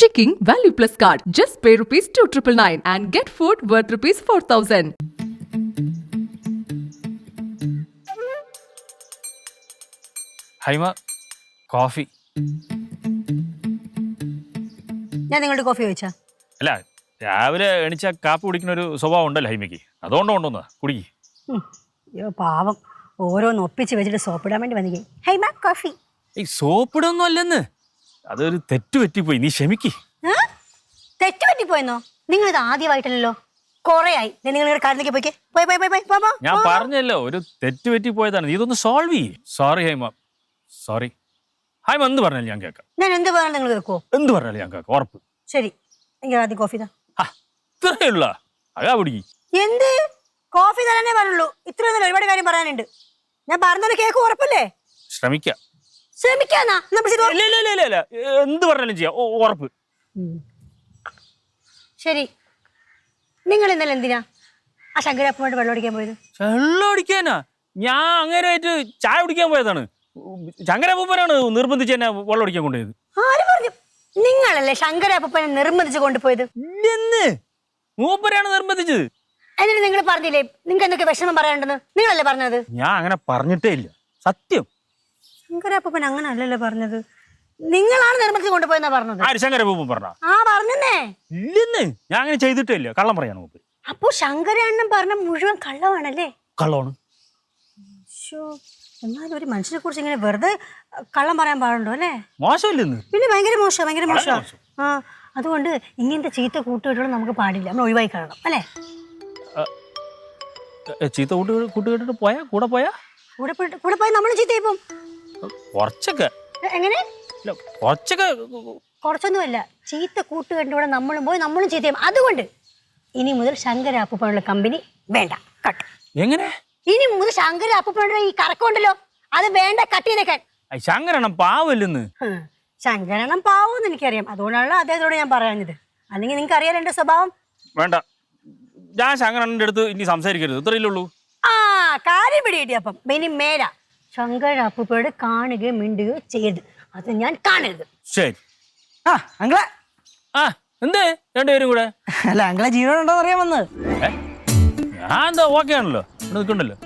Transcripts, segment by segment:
Checking Value Plus card. Just pay ₹2,999 and get food worth ₹4,000. Haima coffee. ഞാൻ നിങ്ങളുടെ coffee ചോദിച്ചാ? അല്ല, രാവിലെ എണിച്ച കാപ്പി കുടിക്കുന്ന ഒരു സ്വഭാവം ഉണ്ടല്ലോ ഹൈമയ്ക്ക്, അതുകൊണ്ട് കൊണ്ടുവന്നാ കുടിക്ക്. അയ്യോ പാവം, ഓരോന്ന് ഒപ്പിച്ച് വെച്ചിട്ട് സോപ്പിടാൻ വേണ്ടി വന്നില്ലേ. ഹൈമ കോഫി. ഈ സോപ്പിടൊന്നും അല്ലെന്ന്, അതൊരു തെറ്റ് പറ്റിപ്പോയി, നീ ക്ഷമിക്ക്. തെറ്റ് പറ്റിപ്പോയെന്നോ? നിങ്ങളിത് ആദ്യമായിട്ടല്ലോ, കൊറേ ആയി. നിങ്ങളുടെ കാര്യത്തിലേക്ക് പോയിക്കേ. ഞാൻ പറഞ്ഞല്ലോ ഒരു തെറ്റ് പറ്റിപ്പോയതാണ്, നീ ഇതൊന്ന് സോൾവ് ചെയ്യ്. Sorry Haima, sorry. ഹൈമ എന്ത് പറഞ്ഞാലും ഞാൻ കേൾക്കാം. ഞാൻ എന്ത് പറഞ്ഞാലും നിങ്ങൾ കേൾക്കുവോ? എന്ത് പറഞ്ഞാലും ഞാൻ കേൾക്കാം, ഉറപ്പ്. ശരി, എനിക്ക് ആദ്യം കോഫി താ. ഇത്രയുള്ള അതാ പിടിക്ക്. എന്ത് കോഫി തരാനേ പറഞ്ഞുള്ളൂ, ഇത്രയൊന്നും ഒരുപാട് കാര്യം പറയാനുണ്ട്. ഞാൻ പറഞ്ഞത് കേക്ക് ഉറപ്പല്ലേ? ശ്രമിക്കാം. ശ്രമിക്കാന്നാ? എന്ത് പറഞ്ഞാലും ചെയ്യാം, ഉറപ്പ്. ശരി, നിങ്ങൾ ഇന്നലെ എന്തിനാ ആ ശങ്കരപ്പനുമായിട്ട് വെള്ളം അടിക്കാൻ പോയത്? വെള്ളം അടിക്കാനാ? ഞാൻ അങ്ങനെയായിട്ട് ചായ കുടിക്കാൻ പോയതാണ്. ശങ്കരപ്പനാണ് നിർബന്ധിച്ച് എന്നെ വെള്ളം അടിക്കാൻ കൊണ്ടുപോയത്. ആര് പറഞ്ഞു? നിങ്ങളല്ലേ ശങ്കരപ്പനെ നിർബന്ധിച്ച് കൊണ്ടുപോയത്? ഇല്ലെന്ന്, മൂപ്പരാണ് നിർബന്ധിച്ചത്. എന്നിട്ട് നിങ്ങൾ പറഞ്ഞില്ലേ നിങ്ങൾക്ക് എന്തൊക്കെ വിഷമം പറയാനുണ്ടെന്ന്? നിങ്ങളല്ലേ പറഞ്ഞത്? ഞാൻ അങ്ങനെ പറഞ്ഞിട്ടേ ഇല്ല, സത്യം. ശങ്കരപ്പൻ അങ്ങനെ അല്ലല്ലോ പറഞ്ഞത്, നിങ്ങളാണ് നിർബന്ധിച്ച് കൊണ്ടുപോയെന്നാ പറഞ്ഞത്. ആര്? ശങ്കരപ്പൻ പറഞ്ഞ? പറഞ്ഞേ. ഇല്ലെന്ന്, ഞാൻ അങ്ങനെ ചെയ്തിട്ടേ ഇല്ല, കള്ളം പറയാണ് മൂപ്പര്. അപ്പൊ ശങ്കരണ്ണൻ പറഞ്ഞ മുഴുവൻ കള്ളമാണല്ലേ? കള്ളമാണ്. എന്നാലും ഒരു മനുഷ്യനെ കുറിച്ച് ഇങ്ങനെ വെറുതെ കള്ളം പറയാൻ പാടുണ്ടോ അല്ലേ? മോശമില്ലെന്ന്. പിന്നെ ഭയങ്കര മോശം, ഭയങ്കര മോശം. അതുകൊണ്ട് ഇങ്ങനത്തെ ചീത്ത കൂട്ടുകെട്ടുകൾ നമുക്ക് പാടില്ല, നമ്മൾ ഒഴിവായി കാണണം അല്ലേ? ചീത്ത കൂട്ടുകെട്ടിട്ട് പോയാ കൂടെ പോയാ കൂടെ പോയി നമ്മൾ ചീത്തയായി പോകും. കുറച്ചൊക്കെ. എങ്ങനെ? കുറച്ചൊക്കെ. കുറച്ചൊന്നുമല്ല, ചീത്ത കൂട്ടുകെട്ടിലൂടെ നമ്മളും പോയി നമ്മളും ചീത്തയും. അതുകൊണ്ട് ഇനി മുതൽ ശങ്കരാപ്പനുള്ള കമ്പനി വേണ്ട, കട്ട്. എങ്ങനെ? ഇനി മുതൽ ശങ്കരാപ്പനുള്ള ഈ കറക്കമുണ്ടല്ലോ, അത് വേണ്ട, കട്ട് ചെയ്തേക്കാൻ. ശങ്കരണം പാവല്ലെന്ന്. ശങ്കരണം പാവമെന്ന് എനിക്കറിയാം, അതുകൊണ്ടാണല്ലോ അദ്ദേഹത്തോട് ഞാൻ പറയാഞ്ഞത്. അല്ലെങ്കിൽ നിങ്ങൾക്ക് അറിയാലോ എന്റെ സ്വഭാവം. വേണ്ട, ഞാൻ ശങ്കരണ്ണന്റെ അടുത്ത് ഇനി സംസാരിക്കരുത്, ഇത്രയില്ലുള്ളൂ. കാര്യം പിടികിട്ടി. അപ്പം ഇനി മേല ശങ്കരാപ്പയോട് കാണുകയോ മിണ്ടുകയോ ചെയ്യരുത്, അത് ഞാൻ കാണരുത്. ശരി. അങ്കിളെ. എന്തേ രണ്ടുപേരും കൂടെ? അല്ല, അങ്കിളെ ജീവനുണ്ടോന്ന് അറിയാൻ വന്നത്. ഞാൻ എന്താ ഓക്കെ ആണല്ലോ, ഇവിടെ നിൽക്കണ്ടല്ലോ.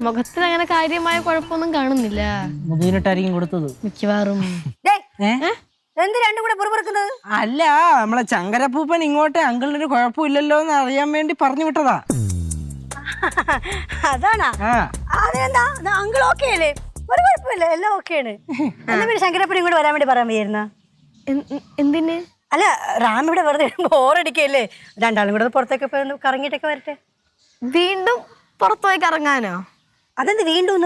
മുഖത്തിൽ അങ്ങനെ കാര്യമായ കുഴപ്പമൊന്നും കാണുന്നില്ല. മുതുകിനിട്ടായിരിക്കും കൊടുത്തത് മിക്കവാറും. എന്ത് രണ്ടും കൂടെ പുറപ്പെടുക്കുന്നത്? അല്ല, നമ്മളെ ശങ്കരപ്പൂപ്പൻ ഇങ്ങോട്ട് അങ്കിളിനൊരു കുഴപ്പമില്ലല്ലോ എന്ന് അറിയാൻ വേണ്ടി പറഞ്ഞു വിട്ടതാ. അതാണാ? അതിനെന്താ, അങ്കിൾ ഓക്കെ അല്ലേ? ഒരു കുഴപ്പമില്ല, എല്ലാം ഓക്കെയാണ്. എന്നാ പിന്നെ ശങ്കരപ്പൻ ഇങ്ങോട്ട് വരാൻ വേണ്ടി പറയാൻ വയ്യായിരുന്ന? എന്തിന്? അല്ല, റാം ഇവിടെ വെറുതെ ബോറടിക്കല്ലേ, രണ്ടാളും കൂടെ പുറത്തേക്ക് പോയി കറങ്ങിയിട്ടൊക്കെ വരട്ടെ. വീണ്ടും പുറത്തുപോയി കറങ്ങാനോ? അതെന്ത് വീണ്ടും?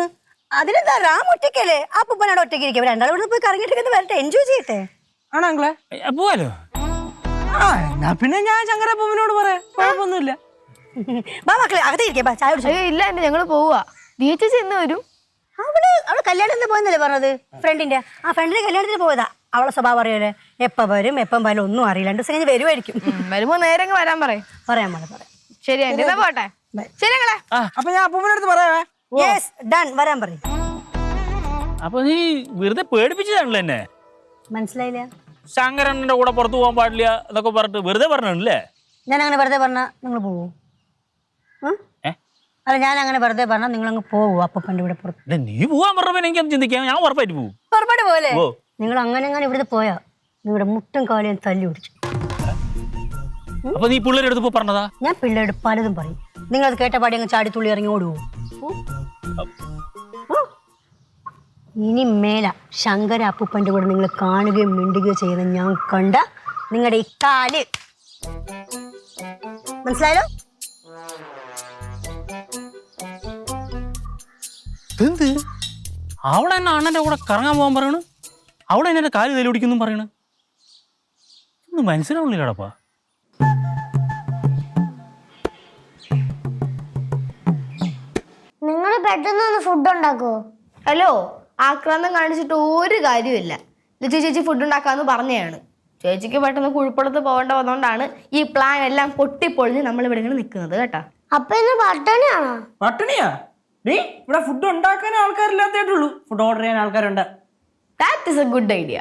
അതിനെന്താ, റാം ഒറ്റയ്ക്കല്ലേ, ആ പൂപ്പനോട് ഒറ്റയ്ക്ക് ഇരിക്കും. രണ്ടാളും കൂടെ പോയി കറങ്ങിയിട്ടൊക്കെ വരട്ടെ, എൻജോയ് ചെയ്യട്ടെ. ആണോ അങ്കിളെ? പോവാലോ. എന്നാ പിന്നെ ഞാൻ ശങ്കരപ്പൂപ്പനോട് പറയാം, കുഴപ്പമൊന്നുമില്ല. ബാ മക്കളെ, അകത്തേക്ക് ബാ, ചായ കുടിച്ചു. ഇല്ല, ഞങ്ങള് പോവാ. ചേച്ചി ചെന്ന് വരും. അവള് കല്യാണത്തിന് പോയെന്നല്ലേ പറഞ്ഞത്? ഫ്രണ്ടിന്റെ കല്യാണത്തിന് പോയതാ. അവളെ സ്വഭാവം അറിയാലേ, എപ്പം വരും എപ്പം വരും ഒന്നും അറിയില്ല. 2 ദിവസം കഴിഞ്ഞ് വരുമായിരിക്കും. വരുമ്പോ നേരെ വരാൻ പറയാം. ശരി ആന്റി, എന്നാ പോട്ടെ. ശരി ഞങ്ങളെ. അപ്പൊ ഞാൻ അപ്പൂപ്പൻ്റെ അടുത്ത് പറയാവേ. യെസ്, ഡൺ, വരാൻ പറയും. അപ്പൊ നീ വെറുതെ പേടിപ്പിച്ചതാണല്ലോ എന്നെ. മനസ്സിലായില്ല? ശങ്കരണ്ണന്റെ കൂടെ പുറത്തു പോകാൻ പാടില്ല എന്നൊക്കെ പറഞ്ഞിട്ട് വെറുതെ പറഞ്ഞല്ലേ? ഞാൻ അങ്ങനെ വെറുതെ പറഞ്ഞാ നിങ്ങൾ പോവോ? അല്ല, ഞാൻ അങ്ങനെ വെറുതെ പറഞ്ഞാൽ നിങ്ങൾ അങ്ങ് പോവോ അപ്പൻ്റെ ഇവിടെ പുറത്ത്? നീ പോവാൻ പറഞ്ഞപ്പോ എനിക്കൊന്ന് ചിന്തിക്കാം, ഞാൻ ഉറപ്പായിട്ട് പോകും. പുറപ്പാട് പോലെ നിങ്ങൾ അങ്ങനെ ഇവിടുത്തെ പോയാ നിങ്ങളുടെ മുട്ടും കാലിയും തല്ലി പിടിച്ചു. അപ്പൊ നീ പിള്ളേരുടെ അടുത്ത് പറഞ്ഞതാ? ഞാൻ പിള്ളേരുടെ പലതും പറയും, നിങ്ങൾ അത് കേട്ട പാടി അങ്ങ് ചാടി തുള്ളി ഇറങ്ങി ഓടുവോ? ഇനി മേല ശങ്കര അപ്പൂപ്പൻ്റെ കൂടെ നിങ്ങൾ കാണുകയും മിണ്ടുകയോ ചെയ്യുന്ന ഞാൻ കണ്ട നിങ്ങളുടെ ഈ കാല്, മനസ്സിലായല്ലോ? എന്ത്? അവിടെ എന്നെ അണ്ണന്റെ കൂടെ കറങ്ങാൻ പോകാൻ പറയണ്, അവിടെ എന്നെ കാല് തലി പിടിക്കുന്നു പറയണ്. ഒന്നും മനസ്സിലാവുന്നില്ലടാപ്പാ. നിങ്ങൾ പെട്ടെന്ന് ഫുഡ് ഉണ്ടാക്കുവോ? ഹലോ, ആക്രാന്തം കാണിച്ചിട്ട് ഒരു കാര്യമില്ല. ചേച്ചി ഫുഡ് ഉണ്ടാക്കാന്ന് പറഞ്ഞതാണ്. ചേച്ചിക്ക് പെട്ടെന്ന് കുഴിപ്പുറത്ത് പോകേണ്ട വന്നോണ്ടാണ് ഈ പ്ലാൻ എല്ലാം പൊട്ടിപ്പൊളിഞ്ഞ് നമ്മൾ ഇവിടെ ഇങ്ങനെ നിൽക്കുന്നത് കേട്ടോ. അപ്പൊ ഇന്ന് പട്ടിണിയാണോ? പട്ടിണിയാ? ഇവിടെ ഫുഡ് ഉണ്ടാക്കാൻ ആൾക്കാരില്ലാത്തേട്ടുള്ളൂ, ഫുഡ് ഓർഡർ ചെയ്യാൻ ആൾക്കാരുണ്ട്. That is A good idea.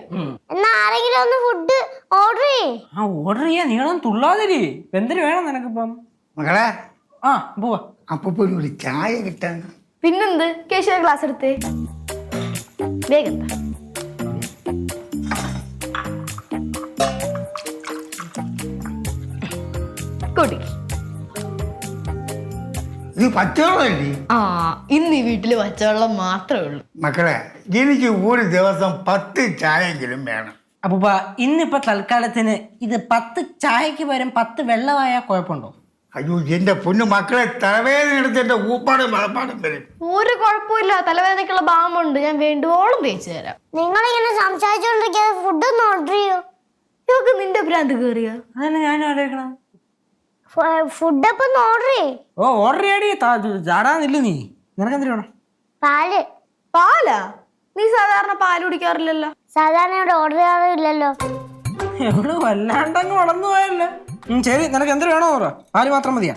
എന്നാ ആരെങ്കിലും ഒന്ന് ഫുഡ് ഓർഡർ ചെയ്യേ. ആ ഓർഡർ ചെയ്യാൻ നീളം തുള്ളാതിരി. എന്തിനു വേണം നിനക്കിപ്പം? മകളെ ആ പോവാ. അപ്പൊ ഒരു ചായ കിട്ടാൻ. പിന്നെന്ത്? കേശവ ഗ്ലാസ് എടുത്തേ, വേഗം താ. കുടിക്ക്. ഇത് പച്ചവെള്ളമല്ലേ? ആ, ഇന്ന് ഈ വീട്ടില് പച്ചവെള്ളം മാത്രമേ ഉള്ളൂ. മക്കളെ എനിക്ക് ഒരു ദിവസം 10 ചായയെങ്കിലും വേണം. അപ്പൂപ്പ ഇന്നിപ്പോ തൽക്കാലത്തിന് ഇത് 10 ചായക്ക് പകരം 10 വെള്ളമായാൽ കുഴപ്പമുണ്ടോ? അയ്യോ എന്റെ പൊന്നു മക്കളെ, തലവേദന എടുത്ത് എന്റെ ഊപ്പാടും വളപ്പാടും വരും. ഒരു കുഴപ്പമില്ല, തലവേദനയ്ക്കുള്ള ബാമുണ്ട്, ഞാൻ വേണ്ടുവോളം തേച്ചു തരാം. നിങ്ങളിങ്ങനെ സംസാരിച്ചോണ്ടിരിക്കാതെ ഫുഡ് ഒന്ന് ഓർഡർ ചെയ്യോ. ഇതൊക്കെ നിന്റെ ഭ്രാന്ത് കയറിയ. അതന്നെ ഞാനും ആലോചിക്കണം. ഫുഡ് അപ്പൊ ഒന്ന് ഓർഡർ ചെയ്യേ. ഓ ഓർഡർ ചെയ്യാടി. ചാടാന്നില്ല നീ. നിനക്കെന്തിനു വേണം? പാല്. പാലാ? നീ സാധാരണ പാല് കുടിക്കാറില്ലല്ലോ. സാധാരണ ഇവിടെ ഓർഡർ ചെയ്യാറില്ലല്ലോ. എവിടെ വല്ലാണ്ടങ്ങ് വളർന്നു പോയല്ലേ. ശരി, നിനക്ക് എന്തിനു വേണോ പറ. പാല് മാത്രം മതിയാ?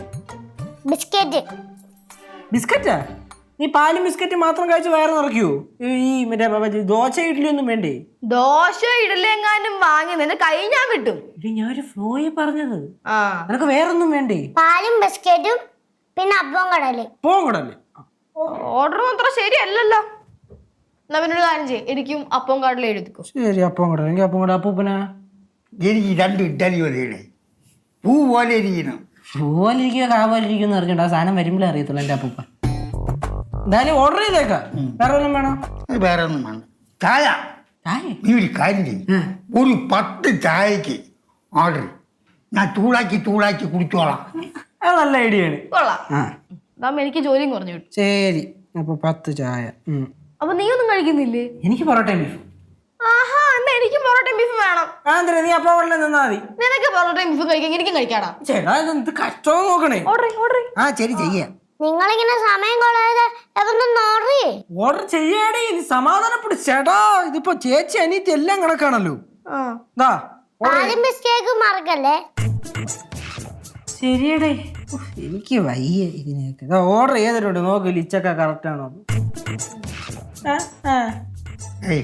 ബിസ്ക്കറ്റ്. ബിസ്ക്കറ്റാ? നീ പാലും ബിസ്ക്കറ്റ് മാത്രം കഴിച്ച് വയറ് നിറയ്ക്കൂ? ഈ മറ്റേ ദോശ ഇഡ്ഡലി ഒന്നും വേണ്ടേ? ദോശ ഇഡലെങ്ങാനും വാങ്ങി നിന്റെ കൈ ഞാൻ വിട്ടും. ഞാനൊരു ഫ്ലോയി പറഞ്ഞത്. ആ, നിനക്ക് വേറൊന്നും വേണ്ടേ? പാലും ബിസ്ക്കറ്റും പിന്നെ അപ്പം കടല്. പോകടല്ലേ? ഓർഡർ മാത്രം ശരിയല്ലല്ലോ. എന്നാ പിന്നൊരു കാര്യം ചെയ്യും, എനിക്കും അപ്പം കടല എഴുതിക്കും. ശരി, അപ്പം കടൽ. എനിക്ക് അപ്പം കട. അപ്പൂപ്പനാ? എനിക്ക് 2 ഇഡ്ഡലി മതിയുടെ പൂ പോലെ ഇരിക്കണം. പൂവലിരിക്കുക കാവലിരിക്കുന്ന അറിഞ്ഞിട്ട് ആ സാധനം വരുമ്പോഴേ അറിയത്തുള്ളൂ എൻ്റെ അപ്പൂപ്പ. എന്തായാലും ഓർഡർ ചെയ്തേക്കാം. വേറെ വല്ലതും വേണം? അത് വേറെ ഒന്നും വേണ്ട. ചായ ചായ? നീ ഒരു കാര്യം ചെയ്യും, ഒരു 10 ചായക്ക് ഓർഡർ. ഞാൻ ചൂടാക്കി കുടിച്ചോളാം. അത് നല്ല ഐഡിയ ആണ്. കൊള്ളാം. ആ അതാകുമ്പോ എനിക്ക് ജോലിയും കുറഞ്ഞു കിട്ടും. ശരി, അപ്പൊ 10 ചായ. അപ്പൊ നീ ഒന്നും കഴിക്കുന്നില്ലേ? എനിക്ക് പൊറോട്ടയും ബീഫും. ആഹാ, എന്നാ എനിക്കും പൊറോട്ടയും ബീഫും വേണം. നീ അപ്പം കടലിൽ നിന്നാ മതി. നിനക്ക് പൊറോട്ടയും ബീഫും കഴിക്കാൻ, എനിക്കും കഴിക്കാടാ. ചേട്ടാ ഇതെന്ത് കഷ്ടം നോക്കണേ. ഓർഡർ. ആ ശരി, ചെയ്യാം. നിങ്ങളിങ്ങനെ സമയം കളയാതെ എവിടുന്ന് ഓർഡർ ചെയ്യേ. ഓർഡർ ചെയ്യാടേ. നീ സമാധാനപ്പെടും ചേട്ടാ. ഇതിപ്പോ ചേച്ചി അനിയത്തി എല്ലാം കണക്കാണല്ലോ. ദാ പാലും ബിസ്ക്കറ്റും മറക്കല്ലേ. ശരിയടേ. എനിക്ക് വയ്യ ഇതിനെയൊക്കെ. ഓർഡർ ചെയ്തിട്ടുണ്ട്, നോക്ക് ലിച്ചൊക്കെ കറക്റ്റ് ആണോ. ഏയ്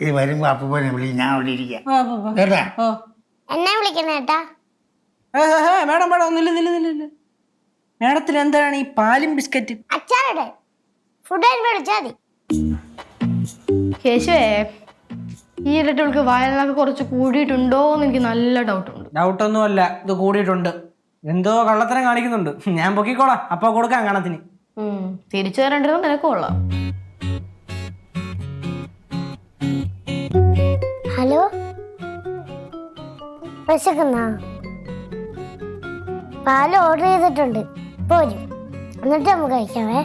ഇത് വരുമ്പോ അപ്പൂപ്പനെ വിളി, ഞാൻ അവിടെ ഇരിക്കാം കേട്ടാ. എന്നെ വിളിക്കണ ഏട്ടാ. മേഡം ഒന്നില്ല. മേഡത്തിന് എന്താണ് ഈ പാലും ബിസ്ക്കറ്റ്? അച്ചാറുടെ ഫുഡ് വിളിച്ചാൽ മതി. കേശവേ, ഈ ഇരട്ടകൾക്ക് വയറിനൊക്കെ കുറച്ച് കൂടിയിട്ടുണ്ടോ എന്ന് എനിക്ക് നല്ല ഡൗട്ടുണ്ട്. ഡൗട്ടൊന്നുമല്ല, ഇത് കൂടിയിട്ടുണ്ട്. എന്തോ കള്ളത്തരം കാണിക്കുന്നുണ്ട്. ഞാൻ പൊക്കിക്കോളാം, അപ്പൊ കൊടുക്കാം കണത്തിന്. തിരിച്ചു തരേണ്ടത് നിനക്ക് കൊള്ളാം. ഹലോ, വിശക്കുന്ന പാല് ഓർഡർ ചെയ്തിട്ടുണ്ട്, പോരും. എന്നിട്ട് നമുക്ക് കഴിക്കാവേ.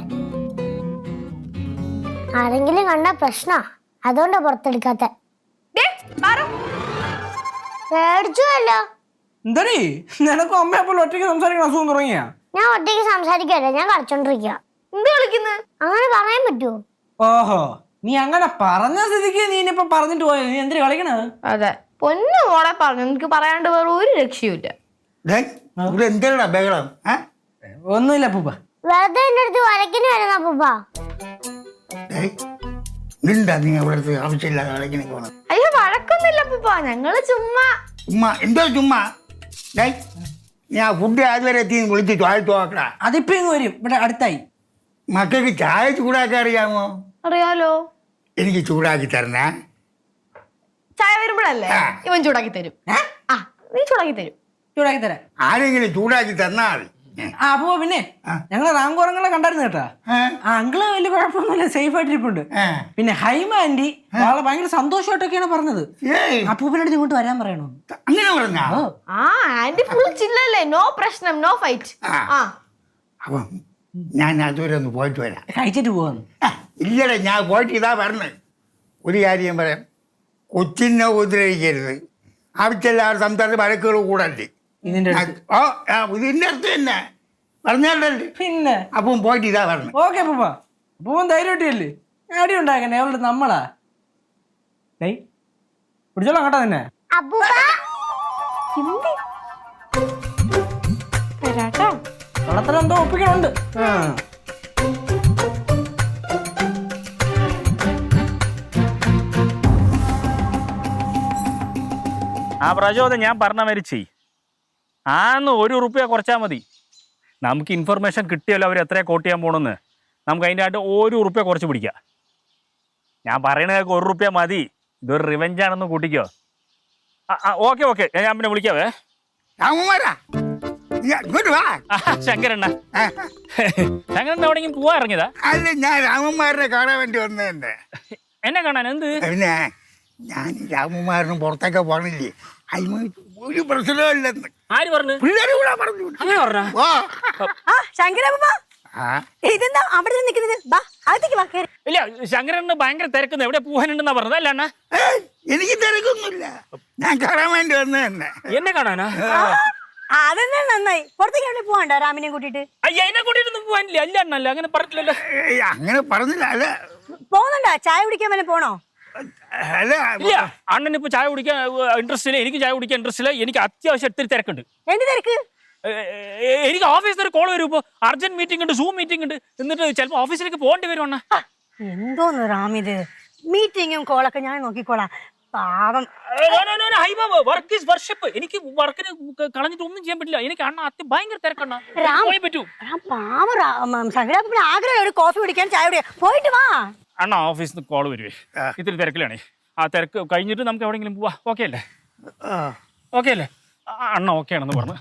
ആരെങ്കിലും കണ്ട പ്രശ്ന, അതുകൊണ്ടാ പുറത്തെടുക്കാത്ത. പേടിച്ചുവല്ലോ. എന്താണീ നിനക്കും അമ്മയെപ്പോലെ ഒറ്റയ്ക്ക് സംസാരിക്കണം അസുഖം തുടങ്ങിയാ? ഞാൻ ഒറ്റയ്ക്ക് സംസാരിക്കല്ല, ഞാൻ കളിച്ചോണ്ടിരിക്കുക. എന്ത് കളിക്കുന്നത്? അങ്ങനെ പറയാൻ പറ്റുമോ? ഓഹോ, നീ അങ്ങനെ പറഞ്ഞ സ്ഥിതിക്ക് നീ ഇനിയിപ്പൊ പറഞ്ഞിട്ട് പോയത്. നീ എന്തിനാ കളിക്കണത്? അതെ, പൊന്നു മോളെ പറഞ്ഞു, എനിക്ക് പറയാണ്ട് വേറെ ഒരു രക്ഷയുമില്ല. ഇവിടെ എന്താ ബഹളം? ഒന്നുമില്ല പൂപ്പ. വെറുതെ എന്റെ അടുത്ത് വരക്കിന് വരുന്ന പൂപ്പ. നിണ്ടാ നീ അവിടെ ആവശ്യമില്ലാതെ കളിക്കണ പോണം. അയ്യോ, വഴക്കൊന്നുമില്ല പൂപ്പ, ഞങ്ങള് ചുമ്മാ. എന്തോ ചുമ്മാ. ഞാൻ ഫുഡ് അതുവരെ എത്തി വിളിച്ച് ചോദിക്കടാ. അതിപ്പോ ഇങ്ങ് വരും, ഇവിടെ അടുത്തായി. മക്കൾക്ക് ചായ ചൂടാക്കാൻ അറിയാമോ? അറിയാലോ. എനിക്ക് ചൂടാക്കി തരണേ. ചായ വരുമ്പോഴല്ലേ ഇവൻ ചൂടാക്കി തരും. ആ, നീ ചൂടാക്കി തരും. ചൂടാക്കി തരാം. ആരെങ്കിലും ചൂടാക്കി തന്നാൽ ആ അപ്പോ പിന്നെ ഞങ്ങള് റാങ്കോറങ്ങളെ കണ്ടായിരുന്നു കേട്ടാ. ആ അങ്കിള് വലിയ കുഴപ്പമൊന്നുമില്ല, സേഫ് ആയിട്ടിരിപ്പുണ്ട്. പിന്നെ ഹൈമ ആന്റി വളരെ ഭയങ്കര സന്തോഷമായിട്ടൊക്കെയാണ് പറഞ്ഞത്. അപ്പൂപ്പനടുത്ത് ഇങ്ങോട്ട് വരാൻ പറയണോ? അങ്ങനെ പറഞ്ഞാ? ആ, ആന്റി ഫുൾ ചില്ലല്ലേ, നോ പ്രശ്നം, നോ ഫൈറ്റ്. അപ്പം ഞാൻ അതുവരെ ഒന്ന് പോയിട്ട് വരാം. കഴിച്ചിട്ട് പോവാന്ന്? ഇല്ലടേ, ഞാൻ പോയിട്ട് ഇതാ പറഞ്ഞത്. ഒരു കാര്യം പറയാം, കൊച്ചിനെ ഉപദ്രവിക്കരുത്. ആവശ്യമില്ലാതെ സംസാരിച്ച് വഴക്കുകൾ കൂടല്ലേ. ഇതിന്റെ ഇതിന്റെ അടുത്ത് തന്നെ പറഞ്ഞല്ലേ. പിന്നെ അപ്പം പോയിട്ട് ഇതാ പറഞ്ഞു. ഓക്കെ അപ്പൂപ്പ, അപ്പൂപ്പൻ ധൈര്യമായിട്ടല്ലേ അടി ഉണ്ടാക്കണേ. അവളുടെ നമ്മളാ പിടിച്ചോളാം കേട്ടോ തന്നെ. കള്ളത്തരം എന്തോ ഒപ്പിക്കണുണ്ട്. ആ പ്രചോദനം ഞാൻ പറഞ്ഞ മാതിരി ചെയ്. ആന്ന് 1 റുപ്യ കുറച്ചാൽ മതി. നമുക്ക് ഇൻഫർമേഷൻ കിട്ടിയല്ലോ അവർ എത്രയാണ് കോട്ട് ചെയ്യാൻ പോകണമെന്ന്. നമുക്ക് അതിൻ്റെ ആയിട്ട് 1 റുപ്യ കുറച്ച് പിടിക്കാം. ഞാൻ പറയണതൊക്കെ 1 റുപ്യ മതി. ഇതൊരു റിവെഞ്ചാണെന്ന് കൂട്ടിക്കോ. ഓക്കെ ഓക്കെ, ഞാൻ പിന്നെ വിളിക്കാവേ. രാമകുമാരാ, ഇങ്ങോട്ട് വാ. ശങ്കരണ്ണ ശങ്കരണ്ണ എവിടെയെങ്കിലും പോവാൻ ഇറങ്ങിയതാ? അല്ല, ഞാൻ രാമകുമാരനെ കാണാൻ വേണ്ടി വന്നതന്നെ. എന്നെ കാണാൻ എന്ത്? പിന്നെ ഞാൻ രാമകുമാരനും പുറത്തൊക്കെ പോകണില്ലേ, അതിന് ഒരു പ്രശ്നമില്ലെന്ന് ആര് പറഞ്ഞു? പിള്ളേര് കൂടെ പറഞ്ഞു. അങ്ങനെ പറഞ്ഞ? ഓ ആ ശങ്കരപ്പ ആ, ഇതെന്താ അവിടെ നിൽക്കുന്നത്? ബാ അകത്തേക്ക് വാ, കേറി. ഇല്ല, ശങ്കരണ്ണ ഭയങ്കര തിരക്കുന്നു. എവിടെ പോകാനുണ്ടെന്നാ പറഞ്ഞത് അല്ല അണ്ണ? ഏയ്, എനിക്ക് തിരക്കൊന്നുമില്ല, ഞാൻ കാണാൻ വേണ്ടി വന്നത് തന്നെ. എന്നെ കാണാനാ? ആ, അതെന്നെ നന്നായി. പുറത്തേക്ക് എവിടെ പോകണ്ട രാമിനെ കൂട്ടിട്ട്? അയ്യ, എന്നെ കൂട്ടിയിട്ടൊന്നും പോകാനില്ല. അല്ല അണ്ണല്ല, അങ്ങനെ പറഞ്ഞില്ലല്ലോ. ഏയ്, അങ്ങനെ പറഞ്ഞില്ല. അല്ല പോകുന്നുണ്ടോ? ചായ കുടിക്കാൻ വല്ല പോണോ? അല്ല ഇല്ല, അണ്ണന് ഇപ്പൊ ചായ കുടിക്കാൻ ഇൻട്രസ്റ്റ് ഇല്ല. എനിക്ക് ചായ കുടിക്കാൻ ഇൻട്രസ്റ്റ് ഇല്ല. എനിക്ക് അത്യാവശ്യം ഒത്തിരി തിരക്കുണ്ട്. എന്ത് തിരക്ക്? എനിക്ക് ഓഫീസിൽ ഒരു കോൾ വരും. ഇപ്പോൾ അർജന്റ് മീറ്റിംഗ് ഉണ്ട്, സൂം മീറ്റിംഗ് ഉണ്ട്. എന്നിട്ട് ചിലപ്പോൾ ഓഫീസിലേക്ക് പോകേണ്ടി വരും അണ്ണ. എന്തോന്ന് റാമിത്, മീറ്റിങ്ങും കോളൊക്കെ ഞാൻ നോക്കിക്കോളാം. പാവം. Work is worship. എനിക്ക് വർക്കിന് കളഞ്ഞിട്ട് ഒന്നും ചെയ്യാൻ പറ്റില്ല. എനിക്ക് അണ്ണ ഭയങ്കര തിരക്കണ്ണ. പോയി പറ്റൂ. പാവം ശങ്കരപ്പ ആഗ്രഹം ഒരു കോഫി കുടിക്കാൻ, ചായ കുടിക്കാൻ. പോയിട്ട് വാ. അണ്ണ ഓഫീസിൽ നിന്ന് കോൾ വരുവേ. ഇത്തിരി തിരക്കിലാണേ. ആ തിരക്ക് കഴിഞ്ഞിട്ട് നമുക്ക് എവിടെയെങ്കിലും പോവാ. ഓക്കെ അല്ലേ? ഓക്കെ അല്ലേ? അണ്ണ ഓക്കെ ആണെന്ന് പറഞ്ഞു.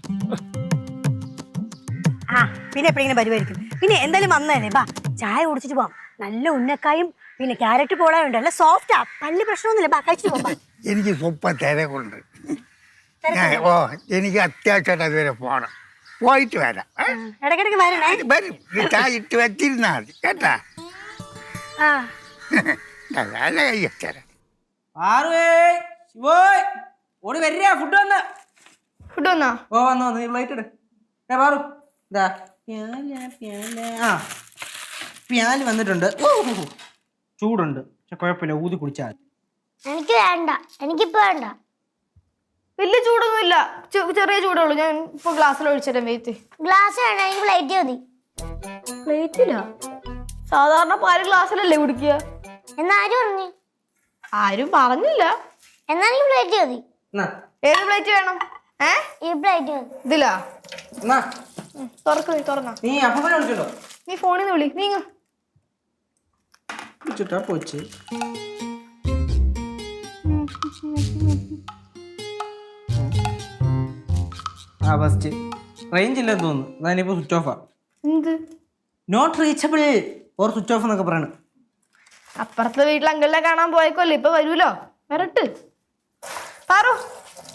ആ പിന്നെ എപ്പോഴെങ്കിലും പരിപാടിക്കും. പിന്നെ എന്തായാലും വന്നതല്ലേ, ബാ ചായ കുടിച്ചിട്ട് പോവാം. നല്ല ഉന്നക്കായും പിന്നെ ക്യാരറ്റ് പോളായും ഉണ്ട്. നല്ല സോഫ്റ്റാ, പല്ല് പ്രശ്നമൊന്നുമില്ല. ബാ കഴിച്ചിട്ട് പോവാം. എനിക്ക് സ്വപ്പം തിരക്കുണ്ട്. എനിക്ക് അത്യാവശ്യമായിട്ട് അതുവരെ പോകണം. പോയിട്ട് വരാം. ഇടയ്ക്കിടയ്ക്ക് വരണേ. വരും, ചായ ഇട്ട് വെച്ചിരുന്നാ മതി കേട്ടാ. ആ നല്ല കൈ വെച്ചാരാ. ഓടി വരിക. ഫുഡ് വന്ന ഫുഡ് വന്നാ? ഓ വന്നു വന്നു. പ്ലേറ്റ് ഇട്. പാറു ഇതാ ആ പ്യാല് വന്നിട്ടുണ്ട്. ചൂടുണ്ട്, പക്ഷെ കുഴപ്പമില്ല, ഊതി കുടിച്ചാൽ. എനിക്ക് വേണ്ട, എനിക്കിപ്പോ വേണ്ട. വലിയ ചൂടൊന്നുമില്ല, ചെറിയ ചൂടുള്ളൂ. ഞാൻ ഇപ്പൊ ഗ്ലാസ്സിൽ ഒഴിച്ചിട്ട് വെയിറ്റ്. ഗ്ലാസ് വേണ്ട, എനിക്ക് പ്ലേറ്റ് മതി. പ്ലേറ്റില്ല? സാധാരണ പാല് ഗ്ലാസ്സിലല്ലേ കുടിക്കുക? എന്നാ ആര് പറഞ്ഞു? ആരും പറഞ്ഞില്ല. എന്നാ എനിക്ക് പ്ലേറ്റ് മതി. ഏത് പ്ലേറ്റ് വേണം? ഈ പ്ലേറ്റ് മതി. ഇതിലാ? തുറക്ക്, നീ തുറന്നാ. നീ അപ്പനെ വിളിച്ചോ? നീ ഫോണിൽ നിന്ന് വിളി. നീങ്ങ വിളിച്ചിട്ടാ പോച്ച്. ആ ഫസ്റ്റ് റേഞ്ച് ഇല്ലെന്ന് തോന്നുന്നു. അതാനിപ്പോ സ്വിച്ച് ഓഫാ. എന്ത് not reachable or switch off എന്നൊക്കെ പറയണ. അപ്പുറത്തെ വീട്ടിൽ അങ്കിളിനെ കാണാൻ പോയേക്കോല്ലേ, ഇപ്പൊ വരൂലോ. വരട്ട്. പാറു,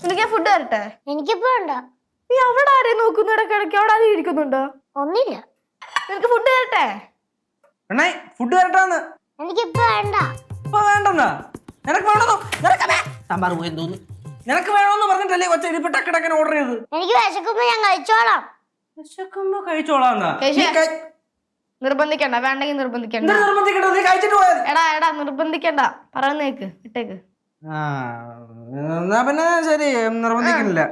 നിനക്ക് ഞാൻ ഫുഡ് തരട്ടെ? എനിക്കിപ്പോ വേണ്ട. നീ അവിടെ ആരെയും നോക്കുന്നു? ഇടയ്ക്കിടയ്ക്ക് അവിടെ ആരും ഇരിക്കുന്നുണ്ടോ? ഒന്നില്ല. നിനക്ക് ഫുഡ് തരട്ടെ? എണ്ണേ ഫുഡ് തരട്ടാന്ന്. എനിക്കിപ്പോ വേണ്ട. ഇപ്പൊ വേണ്ടെന്നാ? നിനക്ക് വേണമെന്നോ? സാമ്പാർ പോയി തോന്നുന്നു. നിനക്ക് വേണമെന്ന് പറഞ്ഞിട്ടല്ലേ കൊച്ച ഇരിപ്പ് ടക്കടക്കനെ ഓർഡർ ചെയ്ത്? എനിക്ക് വിശക്കുമ്പോ ഞാൻ കഴിച്ചോളാം. വിശക്കുമ്പോ കഴിച്ചോളാന്നാ? നിർബന്ധിക്കണ്ട, വേണ്ടെങ്കിൽ നിർബന്ധിക്കണ്ട. നിർബന്ധിക്കണ്ട, നീ കഴിച്ചിട്ട് പോയാൽ. എടാ നിർബന്ധിക്കണ്ട, പറയുന്നേക്ക്, ഇട്ടേക്ക്. ആ എന്നാ പിന്നെ ശരി, നിർബന്ധിക്കുന്നില്ല.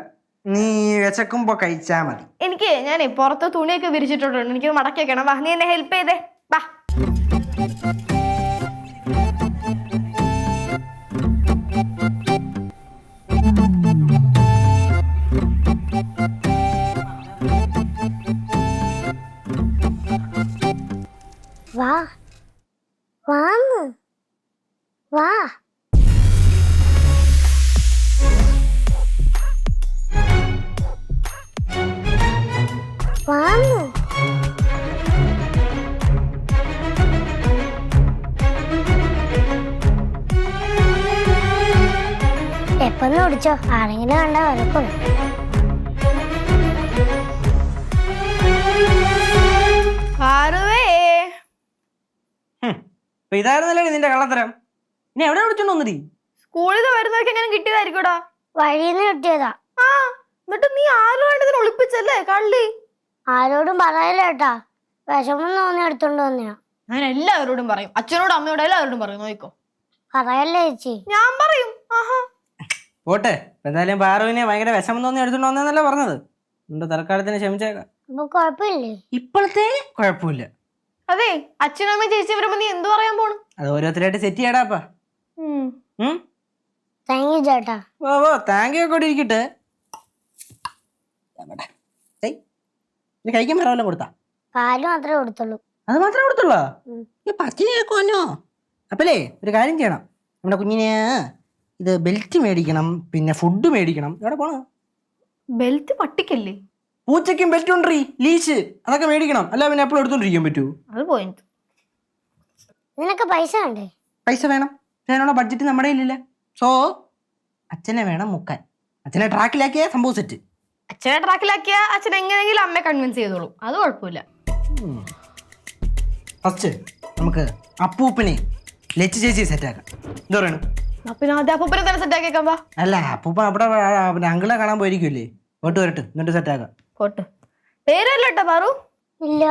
നീ വിശക്കുമ്പോ കഴിച്ചാ മതി. എനിക്ക് ഞാനേ പുറത്ത് തുണിയൊക്കെ വിരിച്ചിട്ടുണ്ട്, എനിക്കത് മടക്കി വെക്കണം. വാ, നീ എന്നെ ഹെൽപ്പ് ചെയ്തേ. വാ. വാ വാന്ന് വാ. വാന്ന് എപ്പൊന്ന് ഓടിച്ചോ, ആരെങ്കിലും കണ്ട വരക്കുള്ളൂ. ഇപ്പൊ ഇതായിരുന്നല്ലേ നിന്റെ കള്ളത്തരം. ഇനി എവിടെ വിളിച്ചോണ്ട് വന്നിരി? സ്കൂളിൽ നിന്ന് വരുന്നതൊക്കെ എങ്ങനെ കിട്ടിയതായിരിക്കൂടാ? വഴിന്ന് കിട്ടിയതാ. ആ എന്നിട്ട് നീ ആരും വേണ്ടതിന് ഒളിപ്പിച്ചല്ലേ കള്ളി? ആരോടും പറയല്ല കേട്ടാ, വിഷമം തോന്നി എടുത്തോണ്ട് വന്നെയാ. ഞാൻ എല്ലാവരോടും പറയും, അച്ഛനോടും അമ്മയോടും എല്ലാവരോടും പറയും. നോക്കോ പറയല്ലേ ചേച്ചി? ഞാൻ പറയും. ആഹാ പോട്ടെ, എന്തായാലും പാറുവിനെ ഭയങ്കര വിഷമം തോന്നി എടുത്തോണ്ട് വന്നേന്നല്ലേ പറഞ്ഞത്. എന്റെ തൽക്കാലത്തിന് ക്ഷമിച്ചേക്കാം. അപ്പൊ കുഴപ്പമില്ലേ? ഇപ്പോഴത്തെ കുഴപ്പമില്ല. അതെ, അച്ഛനും അമ്മയും ചേച്ചി വരുമ്പോ നീ എന്ത് പറയാൻ പോണു? അത് ഓരോരുത്തരായിട്ട് സെറ്റ് ചെയ്യടാപ്പാ. താങ്ക് യു ചേട്ടാ. ഓ താങ്ക് യു ഒക്കെ ഇവിടെ ഇരിക്കട്ടെ. എവിടെ? ഏയ്, ഇത് കഴിക്കാൻ വരാമല്ലോ കൊടുത്താ? പാല് മാത്രമേ കൊടുത്തുള്ളൂ. അത് മാത്രമേ കൊടുത്തുള്ളൂ? ഈ പച്ചിന് കേൾക്കുമല്ലോ. അപ്പല്ലേ ഒരു കാര്യം ചെയ്യണം, നമ്മുടെ കുഞ്ഞിന് ഇത് ബെൽറ്റ് മേടിക്കണം, പിന്നെ ഫുഡ് മേടിക്കണം. എവിടെ പോണോ? ബെൽറ്റ് പട്ടിക്കല്ലേ? പൂച്ചയ്ക്കും ബെൽറ്റ് ഉണ്ടീ, ലീശ്, അതൊക്കെ മേടിക്കണം. അല്ല പിന്നെ എപ്പോഴും എടുത്തോണ്ടിരിക്കാൻ പറ്റൂ? അത് പോയിന്റ്. നിനക്ക് പൈസ വേണ്ടേ? പൈസ വേണം, അതിനുള്ള ബഡ്ജറ്റ് നമ്മുടെ കയ്യിലില്ല. സോ അച്ഛനെ വേണം മുക്കാൻ. അച്ഛനെ ട്രാക്കിലാക്കിയ സംഭവം സെറ്റ്. അച്ഛനെ ട്രാക്കിലാക്കിയ അച്ഛൻ എങ്ങനെയെങ്കിലും അമ്മയെ കൺവിൻസ് ചെയ്തോളൂ, അത് കുഴപ്പമില്ല. ഫസ്റ്റ് നമുക്ക് അപ്പൂപ്പനെ ലച്ചു ചേച്ചി സെറ്റാക്കാം. എന്താ പറയണം? പിന്നെ ആദ്യം അപ്പൂപ്പനെ തന്നെ സെറ്റ് ആക്കിയേക്കാം. വാ. അല്ല അപ്പൂപ്പ അവിടെ പിന്നെ അങ്കിളെ കാണാൻ പോയിരിക്കുമല്ലേ, പോട്ട് വരട്ടെ, എന്നിട്ട് സെറ്റാക്കാം. പോട്ട്. പേരല്ലോ കേട്ടോ പാറു. ഇല്ല.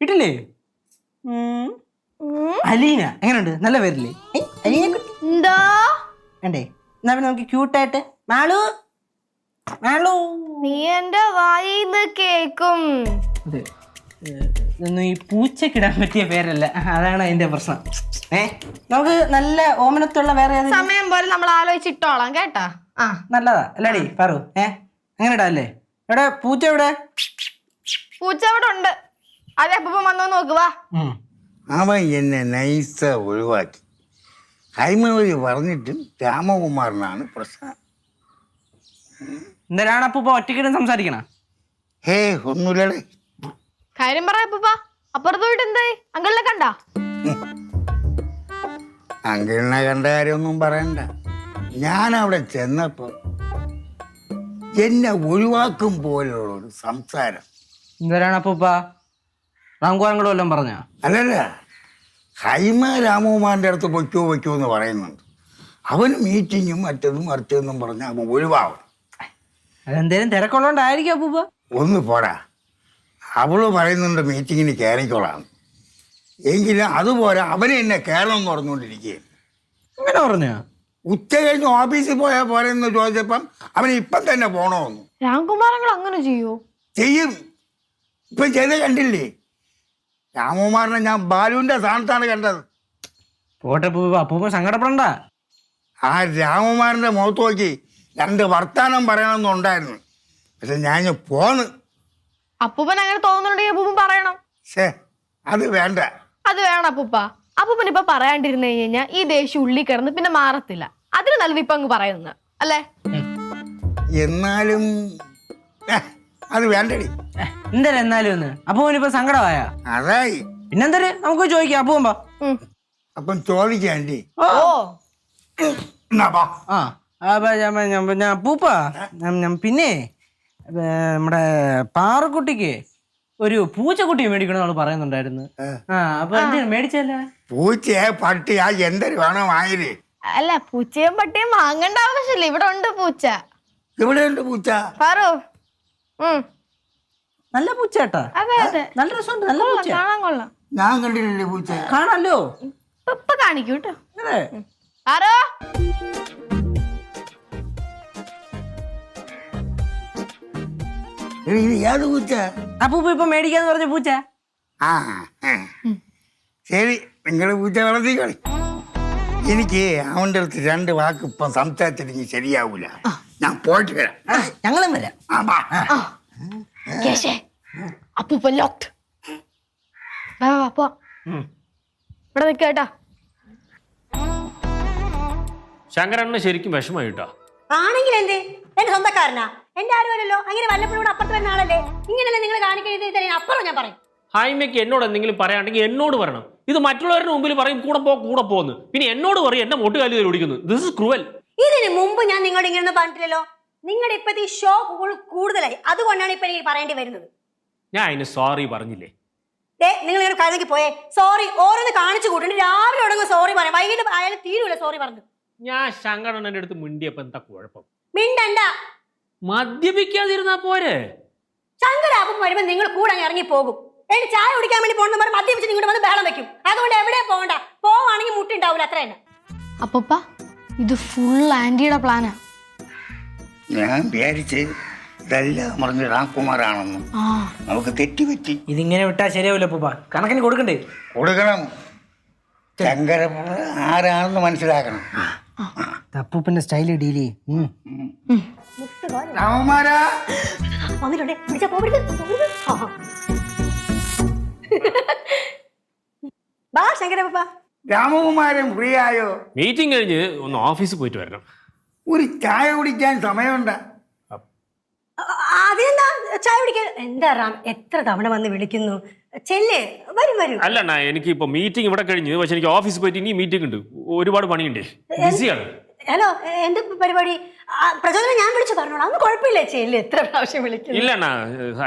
കിട്ടില്ലേ? അലീന എങ്ങനെയുണ്ട്? നല്ല പേരില്ലേ? അലീന കുട്ടി എന്താ വേണ്ടേ? എന്നാ പിന്നെ നമുക്ക് ക്യൂട്ടായിട്ട് മാളു മാളു. നീ എന്റെ വായിന്ന് കേക്കും. അതെ, ഇതൊന്നും ഈ പൂച്ചക്കിടാൻ പറ്റിയ പേരല്ല, അതാണ് അതിന്റെ പ്രശ്നം. നമുക്ക് നല്ല ഓമനത്തുള്ള വേറെ സമയം പോലെ നമ്മൾ ആലോചിച്ചിട്ടോളാം കേട്ടാ. ആ നല്ലതാ അല്ലാടി പറു. അങ്ങനെ ഇടാല്ലേ? എവിടെ പൂച്ച? എവിടെ പൂച്ച? അവിടെ ഉണ്ട്. അതെ അപ്പൂപ്പൻ വന്നോ നോക്കുവാ. അവൻ എന്നെ നൈസ ഒഴിവാക്കി. ഹൈമവതി പറഞ്ഞിട്ടും രാമകുമാറിനാണ് പ്രശ്നം. എന്തിനാണ് അപ്പൂപ്പ ഒറ്റക്കിടും സംസാരിക്കണ? ഹേ ഒന്നുമില്ലടേ. കാര്യം പറ അപ്പൂപ്പ. അപ്പുറത്ത് പോയിട്ട് എന്തായി? അങ്കിളിനെ കണ്ടാ? അങ്കിളിനെ കണ്ട കാര്യമൊന്നും പറയണ്ട. ഞാൻ അവിടെ ചെന്നപ്പോ എന്നെ ഒഴിവാക്കും പോലുള്ള ഒരു സംസാരം. എന്തിനാണ് അപ്പൂപ്പ? റാംകുവാങ്ങളും എല്ലാം പറഞ്ഞ? അല്ലല്ല, ഹൈമ രാമകുമാറിൻ്റെ അടുത്ത് പൊയ്ക്കോ പൊയ്ക്കോ എന്ന് പറയുന്നുണ്ട്. അവന് മീറ്റിങ്ങും മറ്റതും മറിച്ചതെന്നും പറഞ്ഞ് അവൻ ഒഴിവാകും. അതെന്തേലും തിരക്കുള്ളതുകൊണ്ടായിരിക്കും അപ്പൂപ്പ. ഒന്ന് പോരാ, അവള് പറയുന്നുണ്ട് മീറ്റിങ്ങിന് കയറിക്കോളാം. എങ്കിലും അതുപോലെ അവനെ എന്നെ കയറണം എന്ന് പറഞ്ഞുകൊണ്ടിരിക്കുകയും. അങ്ങനെ പറഞ്ഞ? ഉച്ച കഴിഞ്ഞ് ഓഫീസിൽ പോയാൽ പോരെന്ന് ചോദിച്ചപ്പം അവന് ഇപ്പം തന്നെ പോകണമെന്ന്. രാംകുമാരങ്ങൾ അങ്ങനെ ചെയ്യോ? ചെയ്യും. ഇപ്പം ചെയ്ത് കണ്ടില്ലേ? രാമകുമാറിനെ ഞാൻ ബാലുവിൻ്റെ സ്ഥാനത്താണ് കണ്ടത്. പോട്ടെ അപ്പൂപ്പ, അപ്പൂപ്പ സങ്കടപ്പെടണ്ട. ആ രാമകുമാറിൻ്റെ മുഖത്ത് നോക്കി 2 വർത്താനം പറയണമെന്നുണ്ടായിരുന്നു. പക്ഷെ ഞാൻ പോന്ന്. അപ്പൂപ്പൻ അങ്ങനെ തോന്നുന്നുണ്ടെങ്കിൽ അപ്പൂപ്പൻ പറയണം. ശേ, അത് വേണ്ട. അത് വേണം അപ്പൂപ്പ. അപ്പൂപ്പൻ ഇപ്പൊ പറയാണ്ടിരുന്നു കഴിഞ്ഞാൽ ഈ ദേഷ്യം ഉള്ളി കിടന്ന് പിന്നെ മാറത്തില്ല. അതിന് നല്ലത് ഇപ്പൊ അങ്ങ് പറയുന്നത് അല്ലേ? എന്നാലും അത് വേണ്ടടി. എന്തായാലും എന്നാലും ഒന്ന് അപ്പൂപ്പനിപ്പോ സങ്കടമായ? അതായി. പിന്നെന്തായാലും നമുക്ക് ചോദിക്കാം അപ്പൂപ്പ. അപ്പം ചോദിക്കാണ്ടി. ഓ അപ്പൂപ്പ പിന്നെ നമ്മുടെ പാറക്കുട്ടിക്ക് ഒരു പൂച്ചക്കുട്ടിയെ മേടിക്കണമെന്ന് പറയുന്നുണ്ടായിരുന്നു. അപ്പൊ എന്തിനാ മേടിച്ചല്ല? പൂച്ചയെ പട്ടിയാ എന്തൊരു വേണം ആയിര്. അല്ല, പൂച്ചയും പട്ടിയും വാങ്ങേണ്ട ആവശ്യമില്ല. ഇവിടെ ഉണ്ട് പൂച്ച. ഇവിടെ ഉണ്ട് പൂച്ച. പാറു. നല്ല പൂച്ച കേട്ടാ. അതെ അതെ, നല്ല രസമുണ്ട്, നല്ല പൂച്ച. കാണാൻ കൊള്ളാം. ഞാൻ കണ്ടിട്ടില്ലേ പൂച്ച? കാണാലോ, ഇപ്പൊ കാണിക്കൂ കേട്ടോ. അതെ. ആരോ ഏത് പൂച്ച? അപ്പൂപ്പ ഇപ്പൊ മേടിക്കാന്ന് പറഞ്ഞ പൂച്ച. ആ ശരി, നിങ്ങൾ പൂച്ച വളർത്തിക്കളി. എനിക്ക് അവൻ്റെ അടുത്ത് 2 വാക്ക് ഇപ്പം സംസാരിച്ചിട്ട് ശരിയാവൂല. ഞാൻ പോയിട്ട് വരാം. ഞങ്ങളും വരാം. അപ്പൂപ്പൻ ലോക്ക്ഡ്. ഇവിടെ നിൽക്ക കേട്ടാ. ശങ്കരണ്ണന് ശരിക്കും വിഷമായി കേട്ടോ. ആണെങ്കിൽ എന്തേ? എന്റെ സ്വന്തക്കാരനാ, എന്റെ ആരുമല്ലോ. അങ്ങനെ വല്ലപ്പോഴും അപ്പുറത്ത് വരുന്ന ആളല്ലേ. ഇങ്ങനെയല്ലേ നിങ്ങൾ കാണിക്കുന്നത്? അപ്പുറം ഞാൻ പറയും. ഹൈമയ്ക്ക് എന്നോട് എന്തെങ്കിലും പറയാണ്ടെങ്കിൽ എന്നോട് പറയണം. ഇത് മറ്റുള്ളവരുടെ മുമ്പിൽ പറയും കൂടെ പോന്ന്, പിന്നെ എന്നോട് പറയും എന്നെ മുട്ടുകാലി ഓടിക്കുന്നു. This is cruel. ഇതിന് മുമ്പ് ഞാൻ നിങ്ങളോട് ഇങ്ങനെ പറഞ്ഞിട്ടില്ലല്ലോ. നിങ്ങളുടെ ഇപ്പത്തെ ഈ ഷോ കൂടുതലായി, അതുകൊണ്ടാണ് ഇപ്പൊ എനിക്ക് പറയേണ്ടി വരുന്നത്. ഞാൻ അതിന് സോറി പറഞ്ഞില്ലേ? നിങ്ങൾ ഇങ്ങനെ കഴുകി പോയേ. സോറി ഓരോന്ന് കാണിച്ചു കൂട്ടണ്ട്. രാവിലെ തുടങ്ങും സോറി പറയാം, വൈകിട്ട് ആയാലും തീരുമില്ല സോറി പറഞ്ഞു. ഞാൻ ശങ്കരണ്ണന്റെ അടുത്ത് മിണ്ടിയപ്പോ എന്താ കുഴപ്പം? മിണ്ടണ്ട. മദ്യപിക്കാതിരുന്നാ പോരെ? ശങ്കരാപ്പം വരുമ്പോ നിങ്ങൾ കൂടെ അങ്ങ് ഇറങ്ങി പോകും. എനിക്ക് ചായ കുടിക്കാൻ വേണ്ടി പോകണമെന്ന് പറഞ്ഞ് മദ്യപിച്ച് നിങ്ങളുടെ വന്ന് ബഹളം വെക്കും. അതുകൊണ്ട് എവിടെ പോകണ്ട, പോവാണെങ്കിൽ മുട്ടുണ്ടാവില്ല, അത്ര തന്നെ. അപ്പൂപ്പ, ഇത് ഫുൾ ആന്റിയുടെ പ്ലാനാ. ഞാൻ വിചാരിച്ച് ഇതെല്ലാം പറഞ്ഞ് രാംകുമാറാണെന്നും നമുക്ക് തെറ്റിപ്പറ്റി. ഇതിങ്ങനെ വിട്ടാ ശരിയാവില്ല അപ്പൂപ്പ, കണക്കിന് കൊടുക്കണ്ടേ? കൊടുക്കണം. ശങ്കര ആരാണെന്ന് മനസ്സിലാക്കണം. അപ്പൂപ്പന്റെ സ്റ്റൈല് ഡീൽ ചെയ്യും. രാമകുമാരാ വന്നിട്ടുണ്ടേ പിടിച്ചാ പോകരുത്. ബാ ശങ്കരപ്പ. രാമകുമാരൻ ഫ്രീ ആയോ? മീറ്റിംഗ് കഴിഞ്ഞ് ഒന്ന് ഓഫീസിൽ പോയിട്ട് വരണം. ഒരു ചായ കുടിക്കാൻ സമയമുണ്ട? അതെന്താ ചായ കുടിക്കാൻ? എന്താ റാം എത്ര തവണ വന്ന് വിളിക്കുന്നു? ചെല്ലേ വരും വരും. അല്ല അണ്ണാ, എനിക്ക് ഇപ്പൊ മീറ്റിംഗ് ഇവിടെ കഴിഞ്ഞ്, പക്ഷെ എനിക്ക് ഓഫീസിൽ പോയിട്ട് ഇനി മീറ്റിംഗ് ഉണ്ട്, ഒരുപാട് പണിയുണ്ടേ, ബിസിയാണ്. ഹലോ എന്ത് പരിപാടി? പ്രചോദനം ഞാൻ വിളിച്ചു പറഞ്ഞോളാം, അന്ന് കുഴപ്പമില്ല. ചെല്ലേ എത്ര പ്രാവശ്യം വിളിക്കുന്നു? ഇല്ല അണ്ണാ,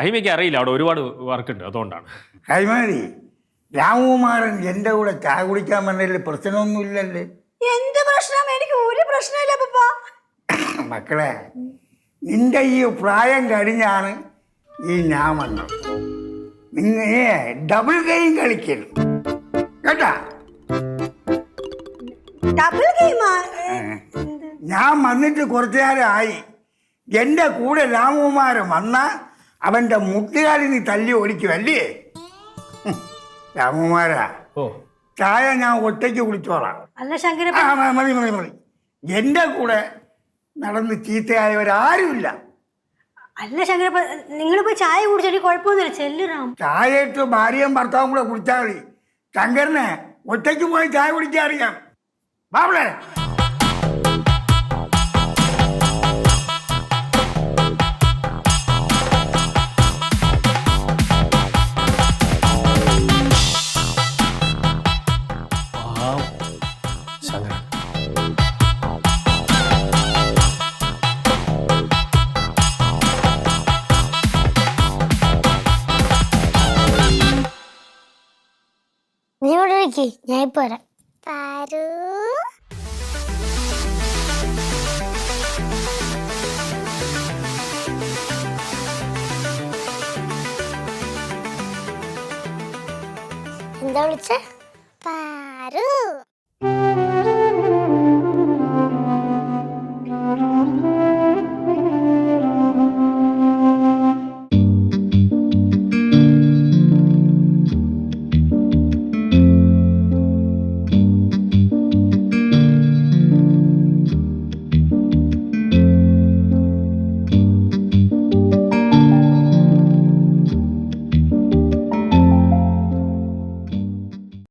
ഹൈമയ്ക്ക് അറിയില്ല, അവിടെ ഒരുപാട് വർക്ക് ഉണ്ട്, അതുകൊണ്ടാണ്. കൈമാരി രാമകുമാരൻ എൻ്റെ കൂടെ ചായ കുടിക്കാൻ വന്നതിൽ പ്രശ്നമൊന്നുമില്ലല്ലേ? എന്ത് പ്രശ്നം? എനിക്ക് ഒരു പ്രശ്നമില്ല പപ്പാ. മക്കളെ, നിന്റെ ഈ പ്രായം കഴിഞ്ഞാണ് ഈ ഞാൻ വന്നത്. നിങ്ങൾ ഡബിൾ ഗെയിം കളിക്കരുത് കേട്ടാ. ഡബിൾ ഗെയിമാ? ഞാൻ വന്നിട്ട് കുറച്ചു നേരമായി. എൻ്റെ കൂടെ രാമകുമാരൻ വന്നാൽ അവൻ്റെ മുട്ടുകാലിൽ നീ തല്ലി ഓടിക്കുമല്ലേ? രാമകുമാരാ, ചായ ഞാൻ ഒറ്റയ്ക്ക് കുടിച്ചോളാം. അല്ല ശങ്കര, മതി മതി മതി. എൻ്റെ കൂടെ നടന്ന് ചീത്തയായവരാരുമില്ല. അല്ല ശങ്കരപ്പ, നിങ്ങൾ പോയി ചായ കുടിച്ചിട്ട് കുഴപ്പമൊന്നുമില്ല. ചെല്ലുറാം. ചായ ഇട്ട് ഭാര്യയും ഭർത്താവും കൂടെ കുടിച്ചാൽ മതി. ശങ്കരനെ ഒറ്റയ്ക്ക് പോയി ചായ കുടിക്കാൻ അറിയാം. ബാബളെ നീ ഇവിടെ ഇരിക്ക്, ഞാൻ ഇപ്പൊ വരാം. പാരു എന്താ വിളിച്ചേ? പാരു